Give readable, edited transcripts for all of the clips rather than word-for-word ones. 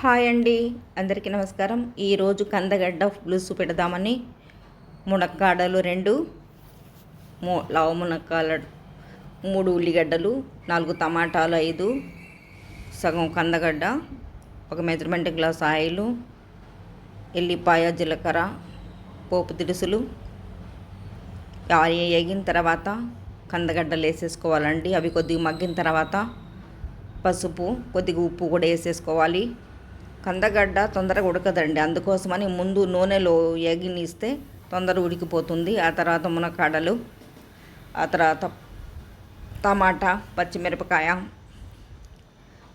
Hi అండి, అందరికీ నమస్కారం. ఈరోజు కందగడ్డ పులుసు పెడదామని మునక్కాడలు 2, లావు మునక్కాడ 3 ఉల్లిగడ్డలు, 4 టమాటాలు 5, సగం కందగడ్డ, ఒక మెజర్మెంట్ గ్లాస్ ఆయిల్, ఎల్లిపాయ, జీలకర్ర, పోపు దినుసులు వేగిన తర్వాత కందగడ్డలు వేసేసుకోవాలండి. అవి కొద్దిగా మగ్గిన తర్వాత పసుపు, కొద్దిగా ఉప్పు కూడా వేసేసుకోవాలి. కందగడ్డ తొందరగా ఉడకదండి, అందుకోసమని ముందు నూనెలో వేగినిస్తే తొందరగా ఉడికిపోతుంది. ఆ తర్వాత మునక్కాడలు, ఆ తర్వాత టమాటా, పచ్చిమిరపకాయ,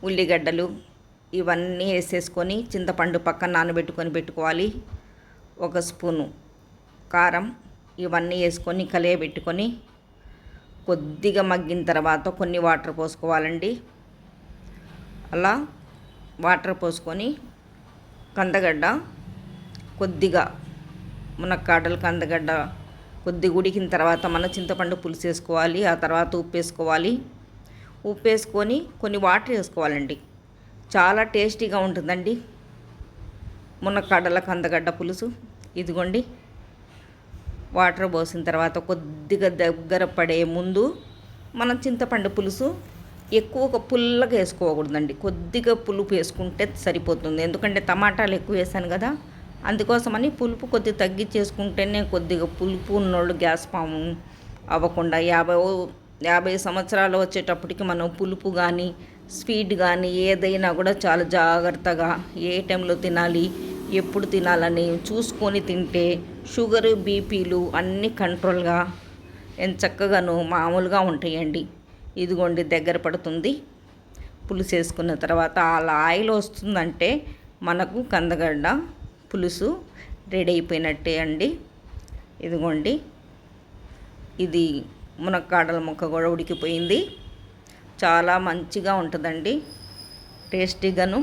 ఉల్లిగడ్డలు ఇవన్నీ వేసేసుకొని చింతపండు పక్కన నానబెట్టుకొని పెట్టుకోవాలి. 1 స్పూను కారం ఇవన్నీ వేసుకొని కలియబెట్టుకొని కొద్దిగా మగ్గిన తర్వాత కొన్ని వాటర్ పోసుకోవాలండి. అలా వాటర్ పోసుకొని కందగడ్డ కొద్దిగా మునక్కాడలు కందగడ్డ కొద్దిగా ఉడికిన తర్వాత మనం చింతపండు పులుసు వేసుకోవాలి. ఆ తర్వాత ఉప్పు వేసుకోవాలి. ఉప్పు వేసుకొని కొన్ని వాటర్ వేసుకోవాలండి. చాలా టేస్టీగా ఉంటుందండి మునక్కాడల కందగడ్డ పులుసు. ఇదిగోండి, వాటర్ పోసిన తర్వాత కొద్దిగా దగ్గర పడే ముందు మనం చింతపండు పులుసు ఎక్కువ పుల్లగా వేసుకోకూడదండి, కొద్దిగా పులుపు వేసుకుంటే సరిపోతుంది. ఎందుకంటే టమాటాలు ఎక్కువ వేసాను కదా, అందుకోసమని పులుపు కొద్దిగా తగ్గించేసుకుంటేనే కొద్దిగా పులుపు ఉన్నోళ్ళు గ్యాస్ పాము అవ్వకుండా 50 సంవత్సరాలు వచ్చేటప్పటికి మనం పులుపు కానీ స్వీట్ కానీ ఏదైనా కూడా చాలా జాగ్రత్తగా ఏ టైంలో తినాలి, ఎప్పుడు తినాలని చూసుకొని తింటే షుగరు, బీపీలు అన్నీ కంట్రోల్గా చక్కగాను మామూలుగా ఉంటాయండి. ఇదిగోండి, దగ్గర పడుతుంది. పులుసు వేసుకున్న తర్వాత అలా ఆయిల్ వస్తుందంటే మనకు కందగడ్డ పులుసు రెడీ అయిపోయినట్టే అండి. ఇదిగోండి, ఇది మునక్కాడల ముక్క కూడా ఉడికిపోయింది. చాలా మంచిగా ఉంటుందండి, టేస్టీగాను.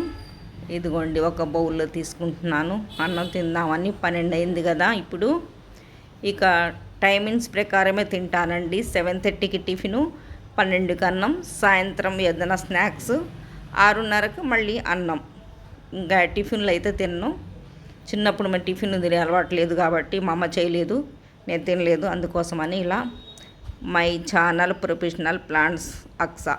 ఇదిగోండి, ఒక బౌల్లో తీసుకుంటున్నాను. అన్నం తిందామని 12 అయింది కదా ఇప్పుడు. ఇక టైమింగ్స్ ప్రకారమే తింటానండి. 7:30కి టిఫిను, 12కి అన్నం, సాయంత్రం ఏదైనా స్నాక్స్, 6:30కి మళ్ళీ అన్నం. ఇంకా టిఫిన్లు అయితే తిన్ను. చిన్నప్పుడు మరి టిఫిన్ తినే అలవాటు లేదు కాబట్టి మా అమ్మ చేయలేదు, నేను తినలేదు. అందుకోసమని ఇలా my channel professional plans Aqsa.